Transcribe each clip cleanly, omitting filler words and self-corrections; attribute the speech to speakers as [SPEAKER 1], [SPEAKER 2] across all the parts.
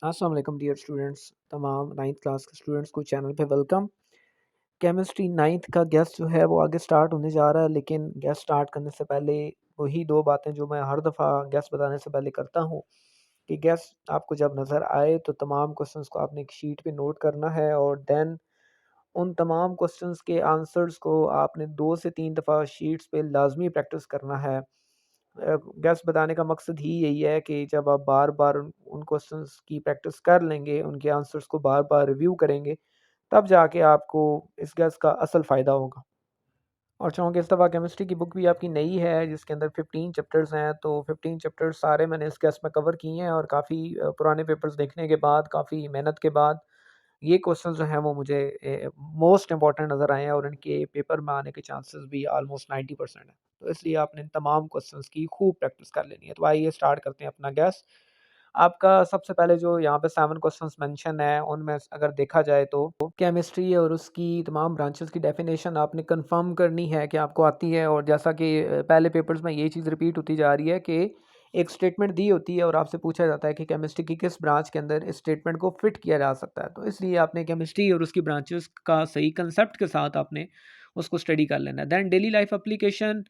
[SPEAKER 1] अस्सलाम वालेकुम dear students, तमाम 9th क्लास के स्टूडेंट्स को चैनल पे वेलकम। केमिस्ट्री 9th का गेस्ट जो है वो आगे स्टार्ट होने जा रहा है, लेकिन गेस्ट स्टार्ट करने से पहले वही दो बातें जो मैं हर दफ़ा गेस्ट बताने से पहले करता हूँ कि गेस्ट आपको जब नज़र आए तो तमाम क्वेश्चंस को आपने एक शीट पे नोट करना है और देन उन तमाम क्वेश्चंस के आंसर्स को आपने 2 से 3 दफ़ा शीट्स पे लाज़मी प्रैक्टिस करना है। गेस बताने का मकसद ही यही है कि जब आप बार-बार उन क्वेश्चंस की प्रैक्टिस कर लेंगे, उनके आंसर्स को बार-बार रिव्यू करेंगे, तब जाके आपको इस गेस का असल फ़ायदा होगा। और चूँकि इस दफ़ा केमिस्ट्री की बुक भी आपकी नई है, जिसके अंदर 15 चैप्टर्स हैं, तो 15 चैप्टर्स सारे मैंने इस गेस में कवर किए हैं और काफ़ी पुराने पेपर्स देखने के बाद, काफ़ी मेहनत के बाद ये क्वेश्चंस जो हैं वो मुझे मोस्ट इम्पोर्टेंट नज़र आए हैं और इनके पेपर में आने के चांसेस भी ऑलमोस्ट 90% हैं। तो इसलिए आपने इन तमाम क्वेश्चंस की खूब प्रैक्टिस कर लेनी है। तो आइए स्टार्ट करते हैं अपना गैस। आपका सबसे पहले जो यहाँ पे 7 क्वेश्चंस मेंशन है, उनमें अगर देखा जाए तो केमिस्ट्री और उसकी तमाम ब्रांचेस की डेफिनेशन आपने कंफर्म करनी है कि आपको आती है। और जैसा कि पहले पेपर्स में ये चीज़ रिपीट होती जा रही है कि एक स्टेटमेंट दी होती है और आपसे पूछा जाता है कि केमिस्ट्री की किस ब्रांच के अंदर इस स्टेटमेंट को फिट किया जा सकता है। तो इसलिए आपने केमिस्ट्री और उसकी ब्रांचेस का सही कंसेप्ट के साथ आपने उसको स्टडी कर लेना है। Then daily life application,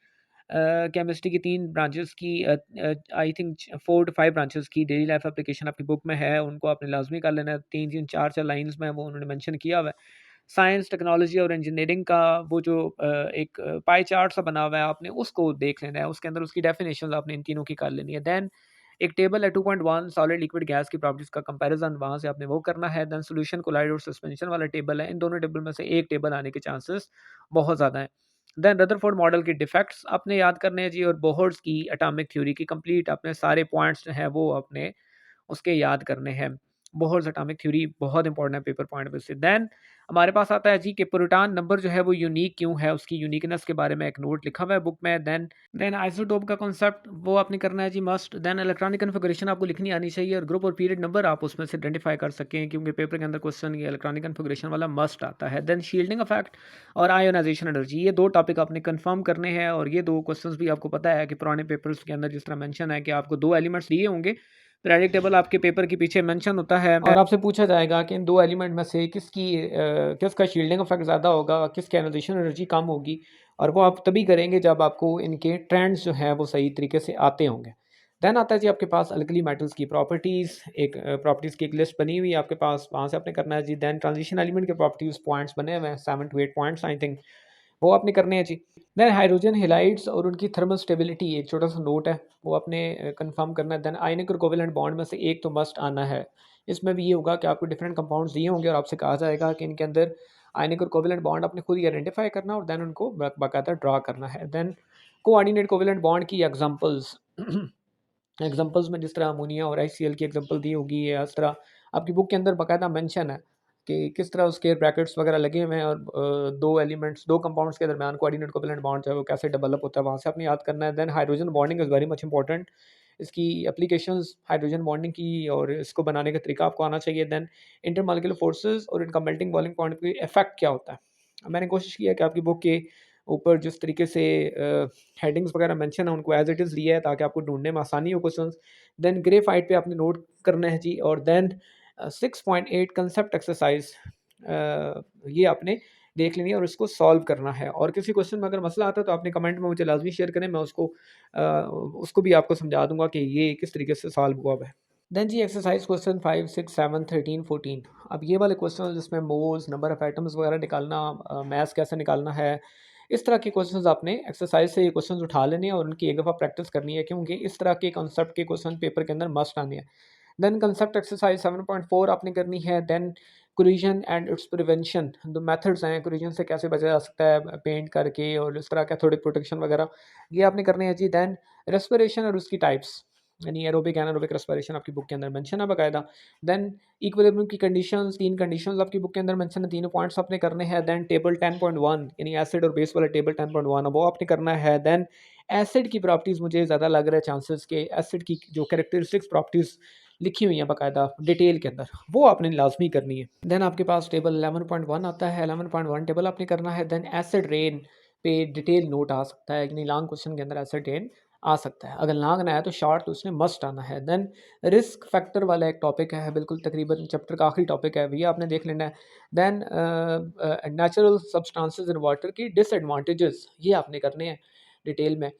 [SPEAKER 1] chemistry की 3 ब्रांचेस की आई थिंक 4 टू 5 ब्रांचेस की डेली लाइफ एप्लीकेशन आपकी बुक में है, उनको आपने लाज़मी कर लेना है। 3-3 4-4 लाइन्स में वो उन्होंने मेंशन किया हुआ है। साइंस, टेक्नोलॉजी और इंजीनियरिंग का वो जो एक पाई चार्ट सा बना हुआ है, आपने उसको देख लेना है। उसके अंदर उसकी डेफिनेशंस आपने इन तीनों की कर लेनी है। देन एक टेबल है 2.1 सॉलिड लिक्विड गैस की प्रॉपर्टीज़ का कंपैरिज़न, वहाँ से आपने वो करना है। देन सॉल्यूशन, कोलाइड और सस्पेंशन वाला टेबल है। इन दोनों टेबल में से एक टेबल आने के चांसेस बहुत ज़्यादा हैं। देन रदरफोर्ड मॉडल के डिफेक्ट्स आपने याद करने हैं जी, और बोहर्स की एटॉमिक थ्योरी की कंप्लीट आपने सारे पॉइंट्स जो हैं वो आपने उसके याद करने हैं। बोहर्स एटॉमिक थ्योरी बहुत इंपॉर्टेंट है पेपर पॉइंट बेस से। देन हमारे पास आता है जी कि प्रोटॉन नंबर जो है वो यूनिक क्यों है, उसकी यूनिकनेस के बारे में एक नोट लिखा हुआ है बुक में। देन आइसोटोप का कॉन्सेप्ट वो आपने करना है जी मस्ट। देन इलेक्ट्रॉनिक कन्फिगरेशन आपको लिखनी आनी चाहिए और ग्रुप और पीरियड नंबर आप उसमें से आइडेंटिफाई कर सकें, क्योंकि पेपर के अंदर क्वेश्चन ये इलेक्ट्रॉनिक कन्फिगरेशन वाला मस्ट आता है। देन शील्डिंग इफेक्ट और आयोनाइजेशन एनर्जी, ये 2 टॉपिक आपने कंफर्म करने हैं। और ये 2 क्वेश्चंस भी आपको पता है कि पुराने पेपर्स के अंदर जिस तरह मेंशन है कि आपको 2 एलिमेंट्स दिए होंगे, पीरियोडिक टेबल आपके पेपर के पीछे मेंशन होता है और आपसे पूछा जाएगा कि इन 2 एलिमेंट में से किसका शील्डिंग इफेक्ट ज़्यादा होगा, किसकी आयोनाइजेशन एनर्जी कम होगी। और वो आप तभी करेंगे जब आपको इनके ट्रेंड्स जो हैं वो सही तरीके से आते होंगे। देन आता है जी आपके पास अल्कली मेटल्स की प्रॉपर्टीज़, एक प्रॉपर्टीज़ की एक लिस्ट बनी हुई है आपके पास, वहाँ से आपने करना है जी। देन ट्रांजिशन एलिमेंट के प्रॉपर्टीज़ पॉइंट्स बने हुए हैं, 7 टू 8 पॉइंट्स आई थिंक, वो आपने करने हैं जी। देन हाइड्रोजन हैलाइड्स और उनकी थर्मल स्टेबिलिटी, एक छोटा-सा नोट है, वो आपने कन्फर्म करना है। देन आयनिक और कोवेलेंट बॉन्ड में से एक तो मस्ट आना है। इसमें भी ये होगा कि आपको डिफरेंट कंपाउंड्स दिए होंगे और आपसे कहा जाएगा कि इनके अंदर आयनिक और कोवेलेंट बॉन्ड आपने खुद ही आइडेंटिफाई करना और देन उनको बाकायदा ड्रा करना है। देन कोऑर्डिनेट कोवेलेंट बॉन्ड की एग्ज़ाम्पल्स एग्ज़ाम्पल्स में जिस तरह अमोनिया और HCl की एग्ज़ाम्पल दी होगी, या इस तरह आपकी बुक के अंदर बाकायदा मेंशन है कि किस तरह उसके ब्रैकेट्स वगैरह लगे हुए हैं और 2 एलिमेंट्स 2 कंपाउंड्स के दरमियान कोऑर्डिनेट कोवेलेंट बॉन्ड जो है वो कैसे डेवलप होता है, वहाँ से आपने याद करना है। Then hydrogen bonding is very much important, इसकी एप्लीकेशंस हाइड्रोजन बॉन्डिंग की और इसको बनाने का तरीका आपको आना चाहिए। देन इंटरमॉलिक्यूलर फोर्सेस और इनका मेल्टिंग बॉइलिंग पॉइंट पे इफेक्ट क्या होता है। मैंने कोशिश की है कि आपकी बुक के ऊपर जिस तरीके से हेडिंग्स वगैरह मेंशन है उनको एज़ इट इज़ लिया है ताकि आपको ढूँढने में आसानी हो क्वेश्चंस। देन ग्रेफाइट पे आपने नोट करना है जी। और देन 6.8 कांसेप्ट एक्सरसाइज, ये आपने देख लेनी है और इसको सॉल्व करना है। और किसी क्वेश्चन में अगर मसला आता है तो आपने कमेंट में मुझे लाज़मी शेयर करें, मैं उसको भी आपको समझा दूँगा कि ये किस तरीके से सॉल्व हुआ है। देन जी एक्सरसाइज क्वेश्चन 5, 6, 7, 13, 14, अब ये वाले क्वेश्चन जिसमें मोल्स, नंबर ऑफ एटम्स वगैरह निकालना, मास कैसे निकालना है, इस तरह के क्वेश्चंस आपने एक्सरसाइज से ये क्वेश्चंस उठा लेने हैं और उनकी एक दफ़ा प्रैक्टिस करनी है, क्योंकि इस तरह के कॉन्सेप्ट के क्वेश्चन पेपर के अंदर मस्ट आने हैं। देन कंसेप्ट एक्सरसाइज 7.4 आपने करनी है। Then collision and its prevention, जो मेथड्स हैं कोलिजन से कैसे बचा जा सकता है पेंट करके और इस तरह कैथोडिक प्रोटेक्शन वगैरह, ये आपने करने हैं जी। देन रेस्पिरेशन और उसकी टाइप्स, यानी एरोबिक एनारोबिक रेस्पिरेशन आपकी बुक के अंदर मेंशन है बाकायदा। देन इक्विलिब्रियम की कंडीशंस, 3 कंडीशंस आपकी बुक के अंदर मेंशन है, तीनों पॉइंट्स आपने करने हैं। देन टेबल 10.1 यानी एसिड और बेस वाला टेबल 10.1 वो आपने करना है। देन एसिड की प्रॉपर्टीज़, मुझे ज़्यादा लग रहा है चांसेस के एसिड की जो कैरेक्टरिस्टिक्स प्रॉपर्टीज़ लिखी हुई हैं बाकायदा डिटेल के अंदर, वो आपने लाजमी करनी है। देन आपके पास टेबल 11.1 आता है, 11.1 टेबल आपने करना है। देन एसिड रेन पे डिटेल नोट आ सकता है, यानी लॉन्ग क्वेश्चन के अंदर एसिड रेन आ सकता है। अगर लॉन्ग ना आया तो शॉर्ट तो उसने मस्ट आना है। देन रिस्क फैक्टर वाला एक टॉपिक है, बिल्कुल तकरीबन चैप्टर का आखिरी टॉपिक है, भैया आपने देख लेना है। Then natural substances in water की डिसएडवांटेजेस, ये आपने करने हैं डिटेल में।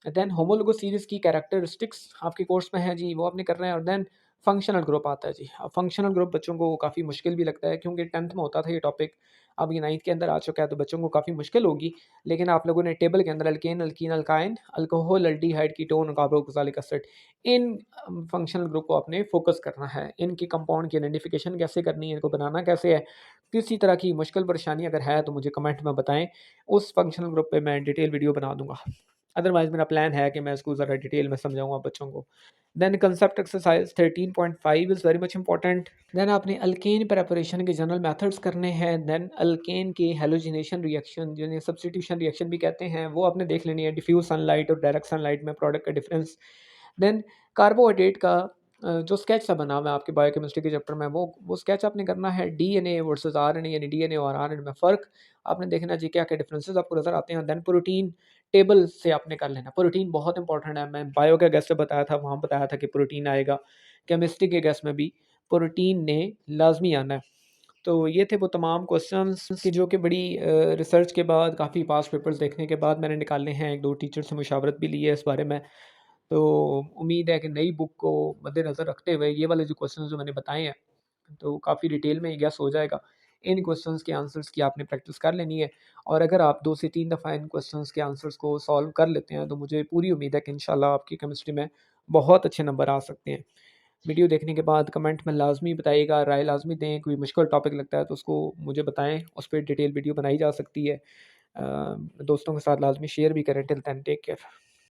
[SPEAKER 1] देन होमोलोगस सीरीज़ की कैरेक्टरिस्टिक्स आपके कोर्स में है जी, वो आपने करना है। और देन फंक्शनल ग्रुप आता है जी। अब फंक्शनल ग्रुप बच्चों को काफ़ी मुश्किल भी लगता है, क्योंकि 10th में होता था ये टॉपिक, अब ये 9th के अंदर आ चुका है, तो बच्चों को काफ़ी मुश्किल होगी। लेकिन आप लोगों ने टेबल के अंदर alkane, alkyne, alkyne, alcohol, aldehyde, ketone, carboxylic acid, इन फंक्शनल ग्रुप को आपने फोकस करना है। इनकी कंपाउंड की आइडेंटिफिकेशन कैसे करनी है, इनको बनाना कैसे है। किसी तरह की मुश्किल परेशानी अगर है तो मुझे कमेंट में बताएं, उस फंक्शनल ग्रुप पे मैं डिटेल वीडियो बना दूंगा। अदरवाइज मेरा प्लान है कि मैं इसको ज़रा डिटेल में समझाऊंगा बच्चों को। Then concept exercise 13.5 is very much important. Then आपने अल्केन प्रेपरेशन के जनरल मेथड्स करने हैं। देन अल्केन के हेलोजिनेशन रिएक्शन, जिन्हें सब्स्टिट्यूशन रिएक्शन भी कहते हैं, वो आपने देख लेनी है। डिफ्यूज सनलाइट और डायरेक्ट सनलाइट में प्रोडक्ट का डिफरेंस। देन कार्बोहाइड्रेट का जो स्केच सा बना हुआ है आपके बायोकेमिस्ट्री के चैप्टर में, वो स्केच आपने करना है। डीएनए वर्सेस आरएनए, यानी डीएनए और आरएनए में फ़र्क आपने देखना जी, क्या क्या डिफरेंसेस आपको नज़र आते हैं। देन प्रोटीन टेबल से आपने कर लेना। प्रोटीन बहुत इंपॉर्टेंट है। मैं बायो के गेस्ट से बताया था, वहाँ बताया था कि प्रोटीन आएगा। केमिस्ट्री के गेस्ट में भी प्रोटीन ने लाजमी आना है। तो ये थे वो तमाम क्वेश्चंस कि जो कि बड़ी रिसर्च के बाद, काफ़ी पास्ट पेपर्स देखने के बाद मैंने निकाले हैं। एक दो टीचर से मुशावरत भी ली है इस बारे में। तो उम्मीद है कि नई बुक को मद्देनज़र रखते हुए ये वाले जो क्वेश्चंस जो मैंने बताए हैं, तो काफ़ी डिटेल में ये गेस हो जाएगा। इन क्वेश्चंस के आंसर्स की आपने प्रैक्टिस कर लेनी है। और अगर आप 2 से 3 दफ़ा इन क्वेश्चंस के आंसर्स को सॉल्व कर लेते हैं, तो मुझे पूरी उम्मीद है कि इंशाल्लाह आपकी केमिस्ट्री में बहुत अच्छे नंबर आ सकते हैं। वीडियो देखने के बाद कमेंट में लाज़मी बताइएगा, राय लाज़मी दें। कोई मुश्किल टॉपिक लगता है तो उसको मुझे बताएँ, उस पे डिटेल वीडियो बनाई जा सकती है। दोस्तों के साथ लाज़मी शेयर भी करें। Till then take care.